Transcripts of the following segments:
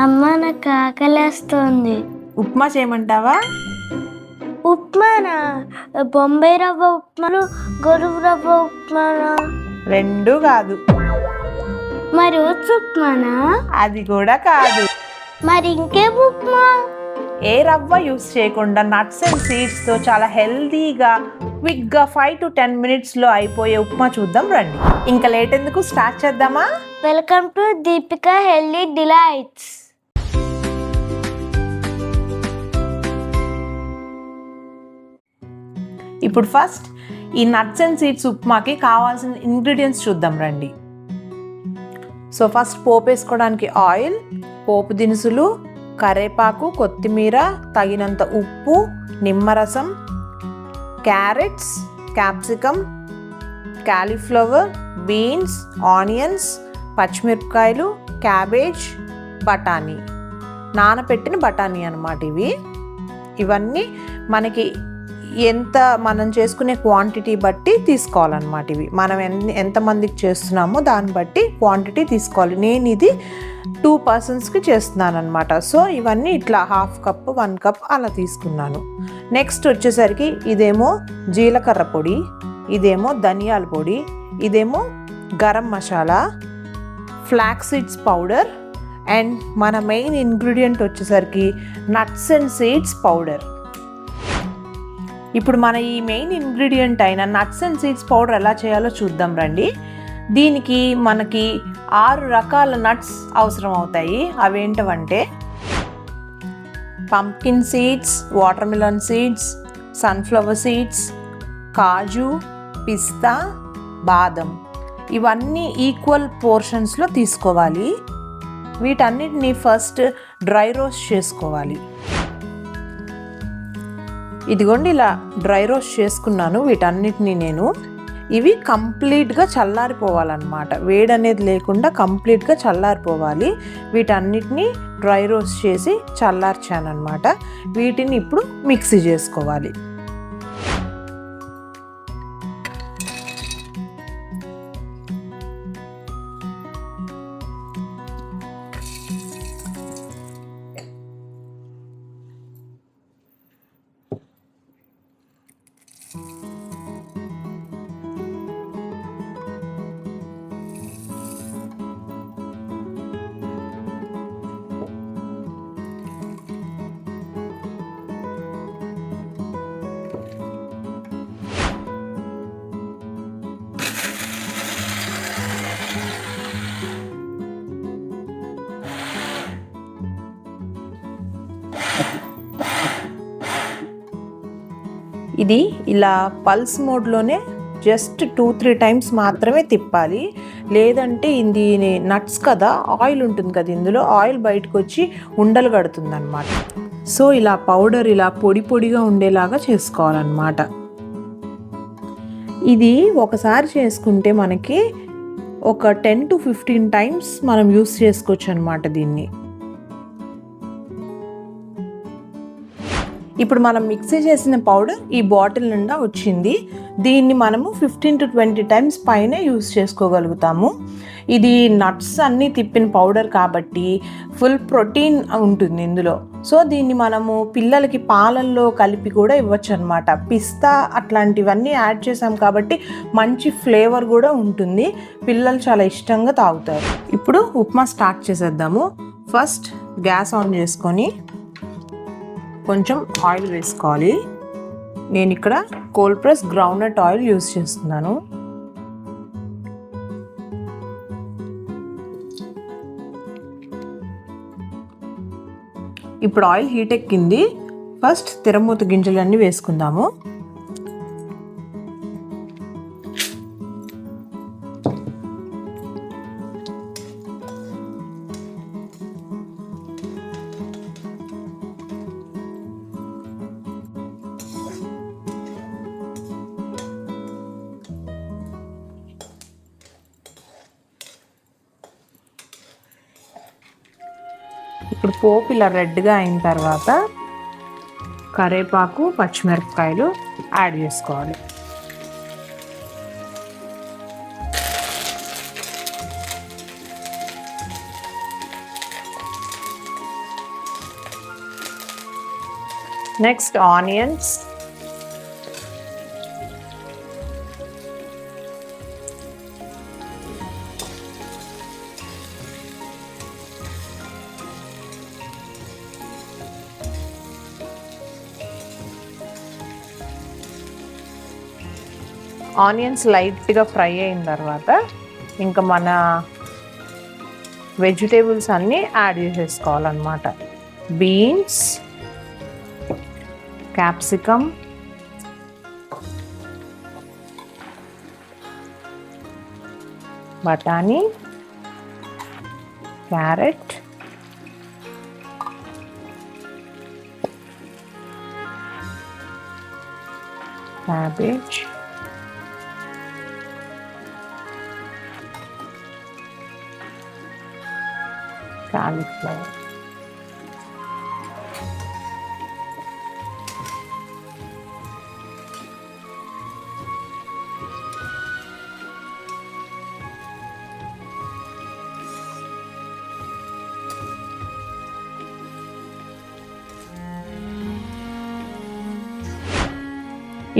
అమ్మ నాకు ఆకలేస్తోంది. ఉప్మా చేయమంటావా? ఉప్మానా? బొంబాయి రవ్వ ఉప్మాను, గొడుగు రవ్వ ఉప్మానా? రెండు కాదు. మరి ఓట్స్ ఉప్మానా? అది కూడా కాదు. మరి ఇంకేం ఉప్మా? ఏ రవ్వ యూస్ చేయకుండా నట్స్ అండ్ సీడ్స్తో చాలా హెల్తీగా క్విక్గా 5 to 10 minutesలో అయిపోయే ఉప్మా చూద్దాం రండి. ఇంకా లేట్ ఎందుకు, స్టార్ట్ చేద్దామా? Welcome to Deepika healthy delights. ఇప్పుడు ఫస్ట్ ఈ నట్స్ అండ్ సీడ్స్ ఉప్మాకి కావాల్సిన ఇంగ్రీడియంట్స్ చూద్దాం రండి. సో ఫస్ట్ పోపు వేసుకోవడానికి ఆయిల్, పోపు దినుసులు, కరివేపాకు, కొత్తిమీర, తగినంత ఉప్పు, నిమ్మరసం, carrots, capsicum, cauliflower, beans, onions, పచ్చిమిరపకాయలు, క్యాబేజ్, బఠానీ, నానబెట్టిన బఠానీ అన్నమాట. ఇవన్నీ మనకి మనం చేసుకునే క్వాంటిటీ బట్టి తీసుకోవాలన్నమాట. మనం ఎంతమందికి చేస్తున్నామో దాన్ని బట్టి క్వాంటిటీ తీసుకోవాలి. నేను ఇది 2 personsకి చేస్తున్నాను అనమాట. సో ఇవన్నీ ఇట్లా 1/2 cup 1 cup అలా తీసుకున్నాను. నెక్స్ట్ వచ్చేసరికి ఇదేమో జీలకర్ర పొడి, ఇదేమో ధనియాల పొడి, ఇదేమో garam masala, flax seeds powder, and మన మెయిన్ ఇంగ్రీడియంట్ వచ్చేసరికి నట్స్ అండ్ సీడ్స్ పౌడర్. ఇప్పుడు మన ఈ మెయిన్ ఇంగ్రీడియంట్ అయిన నట్స్ అండ్ సీడ్స్ పౌడర్ ఎలా చేయాలో చూద్దాం రండి. దీనికి మనకి 6 రకాల నట్స్ అవసరం అవుతాయి. అవేంటవంటే pumpkin seeds, watermelon seeds, sunflower seeds, కాజు, పిస్తా, బాదం. ఇవన్నీ ఈక్వల్ పోర్షన్స్లో తీసుకోవాలి. వీటన్నిటిని ఫస్ట్ డ్రై రోస్ట్ చేసుకోవాలి. ఇదిగోండి ఇలా డ్రై రోస్ట్ చేసుకున్నాను వీటన్నిటిని నేను. ఇవి కంప్లీట్గా చల్లారిపోవాలన్నమాట. వేడి అనేది లేకుండా కంప్లీట్గా చల్లారిపోవాలి. వీటన్నిటిని డ్రై రోస్ట్ చేసి చల్లార్చానమాట. వీటిని ఇప్పుడు మిక్సీ చేసుకోవాలి. ఇది ఇలా పల్స్ మోడ్లోనే జస్ట్ 2-3 times మాత్రమే తిప్పాలి. లేదంటే ఇది నట్స్ కదా, ఆయిల్ ఉంటుంది కదా, ఇందులో ఆయిల్ బయటకు వచ్చి ఉండలు కడుతుంది అనమాట. సో ఇలా పౌడర్ ఇలా పొడి పొడిగా ఉండేలాగా చేసుకోవాలన్నమాట. ఇది ఒకసారి చేసుకుంటే మనకి ఒక 10 to 15 times మనం యూస్ చేసుకోవచ్చు అనమాట దీన్ని. ఇప్పుడు మనం మిక్సీ చేసిన పౌడర్ ఈ బాటిల్ నిండా వచ్చింది. దీన్ని మనము 15 to 20 times పైనే యూస్ చేసుకోగలుగుతాము. ఇది నట్స్ అన్నీ తిప్పిన పౌడర్ కాబట్టి ఫుల్ ప్రోటీన్ ఉంటుంది ఇందులో. సో దీన్ని మనము పిల్లలకి పాలల్లో కలిపి కూడా ఇవ్వచ్చు అనమాట. పిస్తా అట్లాంటివన్నీ యాడ్ చేసాం కాబట్టి మంచి ఫ్లేవర్ కూడా ఉంటుంది. పిల్లలు చాలా ఇష్టంగా తాగుతారు. ఇప్పుడు ఉప్మా స్టార్ట్ చేసేద్దాము. ఫస్ట్ గ్యాస్ ఆన్ చేసుకొని కొంచెం ఆయిల్ వేసుకోవాలి. నేను ఇక్కడ cold press groundnut oil use చేస్తున్నాను. ఇప్పుడు ఆయిల్ హీట్ ఎక్కింది. ఫస్ట్ తిరమూత గింజలన్నీ వేసుకుందాము. ఇప్పుడు పోపు ఇలా రెడ్గా అయిన తర్వాత కరివేపాకు, పచ్చిమిరపకాయలు యాడ్ చేసుకోవాలి. నెక్స్ట్ ఆనియన్స్, ఆనియన్స్ లైట్గా ఫ్రై అయిన తర్వాత ఇంకా మన వెజిటేబుల్స్ అన్నీ యాడ్ చేసేసుకోవాలన్నమాట. బీన్స్, క్యాప్సికమ్, బఠానీ, క్యారెట్, క్యాబేజ్, cauliflower.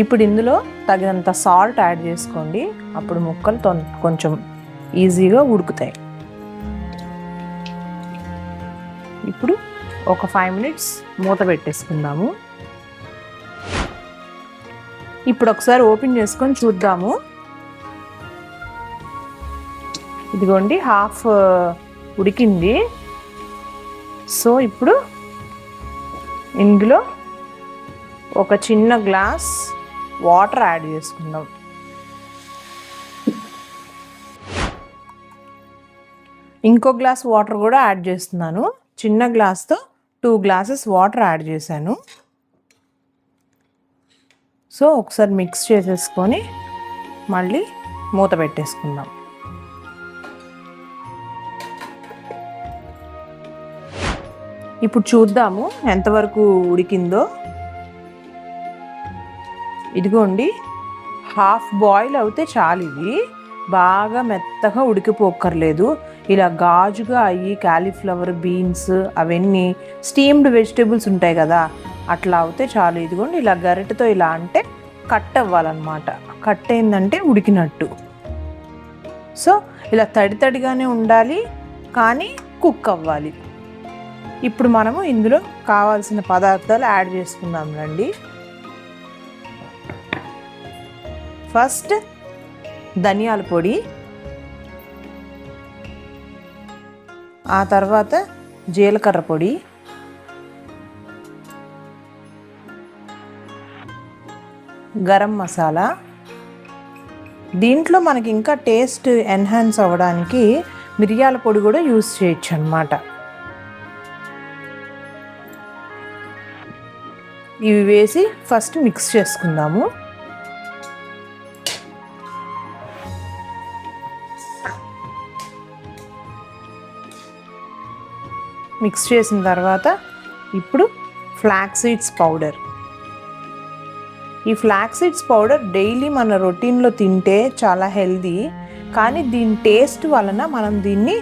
ఇప్పుడు ఇందులో తగినంత సాల్ట్ యాడ్ చేసుకోండి, అప్పుడు ముక్కలు కొంచెం ఈజీగా ఉడుకుతాయి. ఇప్పుడు ఒక 5 minutes మూత పెట్టేసుకుందాము. ఇప్పుడు ఒకసారి ఓపెన్ చేసుకొని చూద్దాము. ఇదిగోండి, హాఫ్ ఉడికింది. సో ఇప్పుడు ఇందులో ఒక చిన్న గ్లాస్ వాటర్ యాడ్ చేసుకుందాం. ఇంకో గ్లాస్ వాటర్ కూడా యాడ్ చేస్తున్నాను. చిన్న గ్లాస్తో 2 glasses వాటర్ యాడ్ చేశాను. సో ఒకసారి మిక్స్ చేసేసుకొని మళ్ళీ మూత పెట్టేసుకుందాం. ఇప్పుడు చూద్దాము ఎంతవరకు ఉడికిందో. ఇదిగోండి, హాఫ్ బాయిల్ అవుతే చాలు. ఇది బాగా మెత్తగా ఉడికిపోక్కర్లేదు. ఇలా గాజుగా అయ్యి కాలీఫ్లవర్, బీన్స్ అవన్నీ స్టీమ్డ్ వెజిటేబుల్స్ ఉంటాయి కదా, అట్లా అవుతే చాలు. ఇదిగోండి, ఇలా గరిటెతో ఇలా అంటే కట్ అవ్వాలన్నమాట. కట్ అయిందంటే ఉడికినట్టు. సో ఇలా తడిగానే ఉండాలి, కానీ కుక్ అవ్వాలి. ఇప్పుడు మనము ఇందులో కావాల్సిన పదార్థాలు యాడ్ చేసుకుందాం రండి. ఫస్ట్ ధనియాల పొడి, ఆ తర్వాత జీలకర్ర పొడి, గరం మసాలా. దీంట్లో మనకి ఇంకా టేస్ట్ ఎన్హాన్స్ అవ్వడానికి మిరియాల పొడి కూడా యూస్ చేయొచ్చు అన్నమాట. ఇవి వేసి ఫస్ట్ మిక్స్ చేసుకుందాము. మిక్స్ చేసిన తర్వాత ఇప్పుడు ఫ్లాక్స్ సీడ్స్ పౌడర్. ఈ ఫ్లాక్స్ సీడ్స్ పౌడర్ డైలీ మన రొటీన్లో తింటే చాలా హెల్దీ, కానీ దీని టేస్ట్ వలన మనం దీన్ని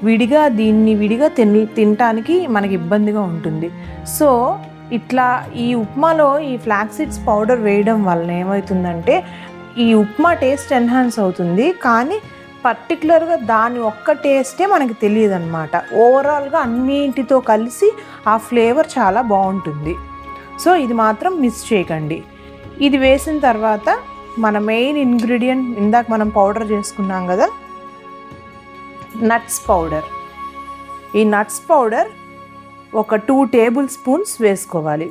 విడిగా తినటానికి మనకి ఇబ్బందిగా ఉంటుంది. సో ఇట్లా ఈ ఉప్మాలో ఈ ఫ్లాక్స్ సీడ్స్ పౌడర్ వేయడం వలన ఏమవుతుందంటే ఈ ఉప్మా టేస్ట్ ఎన్హాన్స్ అవుతుంది, కానీ పర్టికులర్గా దాని ఒక్క టేస్టే మనకి తెలియదు అనమాట. ఓవరాల్గా అన్నింటితో కలిసి ఆ ఫ్లేవర్ చాలా బాగుంటుంది. సో ఇది మాత్రం మిస్ చేయకండి. ఇది వేసిన తర్వాత మన మెయిన్ ఇంగ్రీడియంట్ ఇందాక మనం పౌడర్ చేసుకున్నాం కదా, నట్స్ పౌడర్. ఈ నట్స్ పౌడర్ ఒక 2 tablespoons వేసుకోవాలి.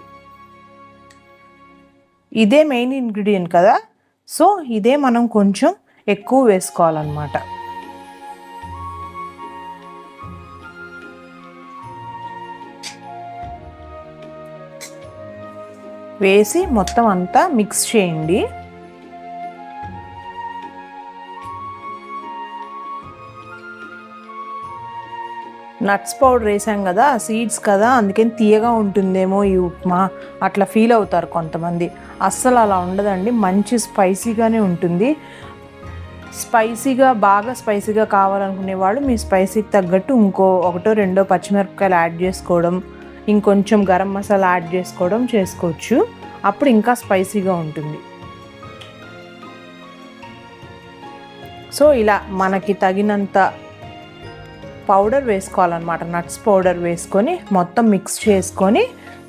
ఇదే మెయిన్ ఇంగ్రీడియంట్ కదా, సో ఇదే మనం కొంచెం ఎక్కువ వేసుకోవాలన్నమాట. వేసి మొత్తం అంతా మిక్స్ చేయండి. నట్స్ పౌడర్ వేసాం కదా, సీడ్స్ కదా, అందుకని తీయగా ఉంటుందేమో ఈ ఉప్మా అట్లా ఫీల్ అవుతారు కొంతమంది. అస్సలు అలా ఉండదండి, మంచి స్పైసీగానే ఉంటుంది. బాగా స్పైసీగా కావాలనుకునే వాళ్ళు మీ స్పైసీకి తగ్గట్టు ఇంకో 1-2 పచ్చిమిరపకాయలు యాడ్ చేసుకోవడం, ఇంకొంచెం గరం మసాలా యాడ్ చేసుకోవచ్చు. అప్పుడు ఇంకా స్పైసీగా ఉంటుంది. సో ఇలా మనకి తగినంత పౌడర్ వేసుకోవాలన్నమాట. నట్స్ పౌడర్ వేసుకొని మొత్తం మిక్స్ చేసుకొని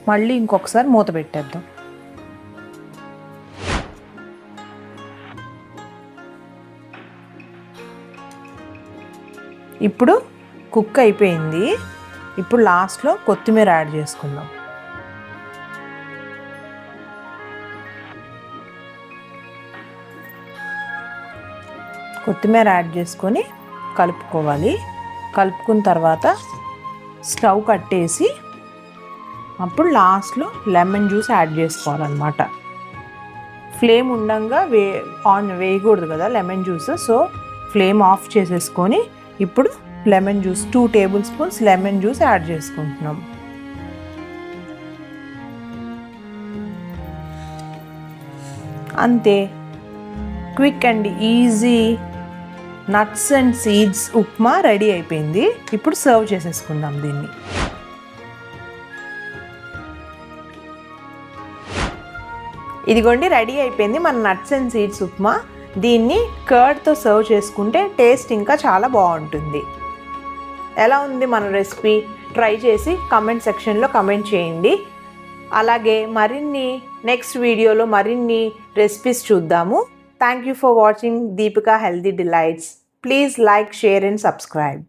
మళ్ళీ ఇంకొకసారి మూత పెట్టేద్దాం. ఇప్పుడు కుక్ అయిపోయింది. ఇప్పుడు లాస్ట్లో కొత్తిమీర యాడ్ చేసుకుందాం. కొత్తిమీర యాడ్ చేసుకొని కలుపుకోవాలి. కలుపుకున్న తర్వాత స్టవ్ కట్టేసి అప్పుడు లాస్ట్లో లెమన్ జ్యూస్ యాడ్ చేసుకోవాలన్నమాట. ఫ్లేమ్ ఉండంగా వేయకూడదు కదా lemon juice. So flame of చేసేసుకొని ఇప్పుడు lemon juice 2 table spoons lemon juice add చేసుకుంటున్నాం. అంతే, quick and easy nuts and seeds upma ready అయిపోయింది. ఇప్పుడు సర్వ్ చేసేసుకుందాం దీన్ని. ఇదిగోండి రెడీ అయిపోయింది మన నట్స్ అండ్ సీడ్స్ ఉప్మా. దీన్ని కర్డ్తో సర్వ్ చేసుకుంటే టేస్ట్ ఇంకా చాలా బాగుంటుంది. ఎలా ఉంది మన రెసిపీ? ట్రై చేసి కమెంట్ సెక్షన్లో కమెంట్ చేయండి. అలాగే నెక్స్ట్ వీడియోలో మరిన్ని రెసిపీస్ చూద్దాము. Thank you for watching Deepika Healthy Delights. Please like, share and subscribe.